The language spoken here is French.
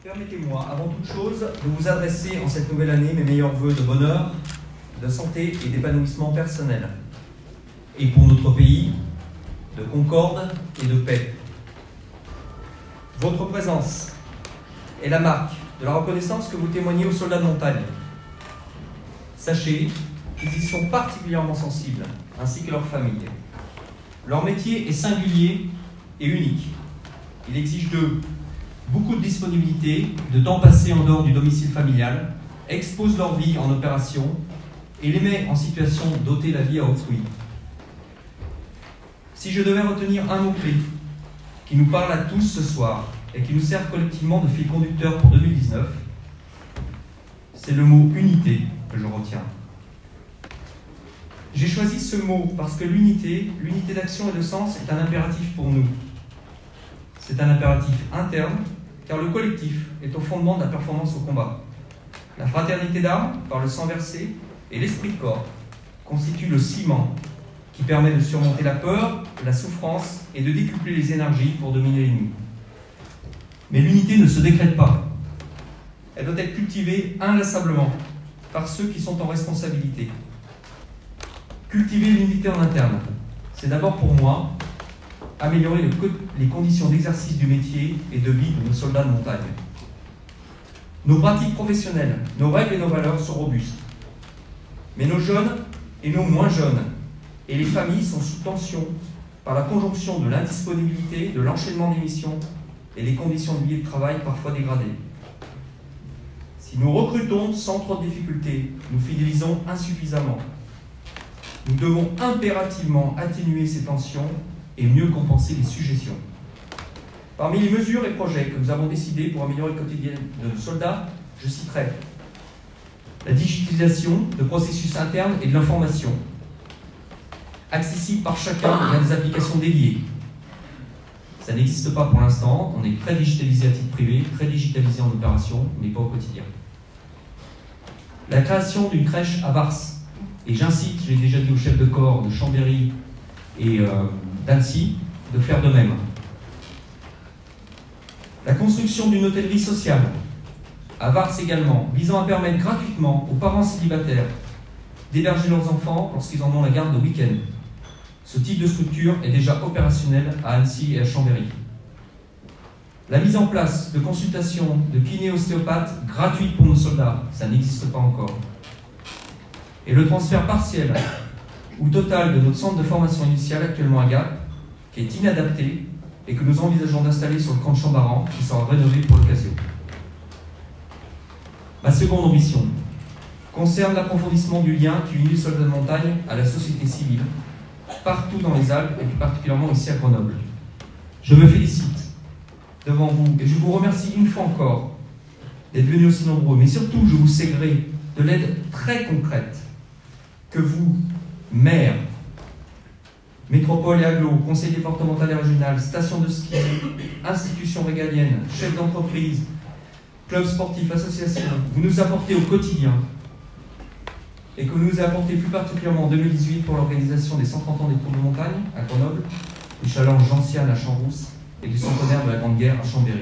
Permettez-moi, avant toute chose, de vous adresser en cette nouvelle année mes meilleurs vœux de bonheur, de santé et d'épanouissement personnel. Et pour notre pays, de concorde et de paix. Votre présence est la marque de la reconnaissance que vous témoignez aux soldats de montagne. Sachez qu'ils y sont particulièrement sensibles, ainsi que leurs familles. Leur métier est singulier et unique. Il exige d'eux beaucoup de disponibilité, de temps passé en dehors du domicile familial, expose leur vie en opération et les met en situation d'ôter la vie à autrui. Si je devais retenir un mot-clé qui nous parle à tous ce soir et qui nous serve collectivement de fil conducteur pour 2019, c'est le mot « unité » que je retiens. J'ai choisi ce mot parce que l'unité d'action et de sens est un impératif pour nous. C'est un impératif interne, car le collectif est au fondement de la performance au combat. La fraternité d'armes, par le sang versé, et l'esprit de corps constituent le ciment qui permet de surmonter la peur, la souffrance et de décupler les énergies pour dominer l'ennemi. Mais l'unité ne se décrète pas. Elle doit être cultivée inlassablement par ceux qui sont en responsabilité. Cultiver l'unité en interne, c'est d'abord pour moi améliorer les conditions d'exercice du métier et de vie de nos soldats de montagne. Nos pratiques professionnelles, nos règles et nos valeurs sont robustes. Mais nos jeunes et nos moins jeunes et les familles sont sous tension par la conjonction de l'indisponibilité, de l'enchaînement des missions et des conditions de vie et de travail parfois dégradées. Si nous recrutons sans trop de difficultés, nous fidélisons insuffisamment. Nous devons impérativement atténuer ces tensions et mieux compenser les suggestions. Parmi les mesures et projets que nous avons décidés pour améliorer le quotidien de nos soldats, je citerai la digitalisation de processus internes et de l'information, accessible par chacun via des applications dédiées. Ça n'existe pas pour l'instant, on est très digitalisé à titre privé, très digitalisé en opération, mais pas au quotidien. La création d'une crèche à Vars, et j'incite, j'ai déjà dit aux chefs de corps de Chambéry et d'Annecy, de faire de même. La construction d'une hôtellerie sociale, à Vars également, visant à permettre gratuitement aux parents célibataires d'héberger leurs enfants lorsqu'ils en ont la garde de week-end. Ce type de structure est déjà opérationnel à Annecy et à Chambéry. La mise en place de consultations de kiné-ostéopathes gratuites pour nos soldats, ça n'existe pas encore. Et le transfert partiel ou total de notre centre de formation initiale actuellement à Gap, qui est inadapté et que nous envisageons d'installer sur le camp de Chambaran, qui sera rénové pour l'occasion. Ma seconde ambition concerne l'approfondissement du lien qui unit les soldats de montagne à la société civile, partout dans les Alpes et plus particulièrement ici à Grenoble. Je me félicite devant vous et je vous remercie une fois encore d'être venus aussi nombreux, mais surtout je vous sais gré de l'aide très concrète que vous, maires, métropole et agglo, conseil départemental et régional, stations de ski, institutions régaliennes, chefs d'entreprise, clubs sportifs, associations, vous nous apportez au quotidien et que vous nous apportez plus particulièrement en 2018 pour l'organisation des 130 ans des Tours de montagne à Grenoble, des Challenges Gentianes à Champs-Rousse et du centenaire de la Grande Guerre à Chambéry.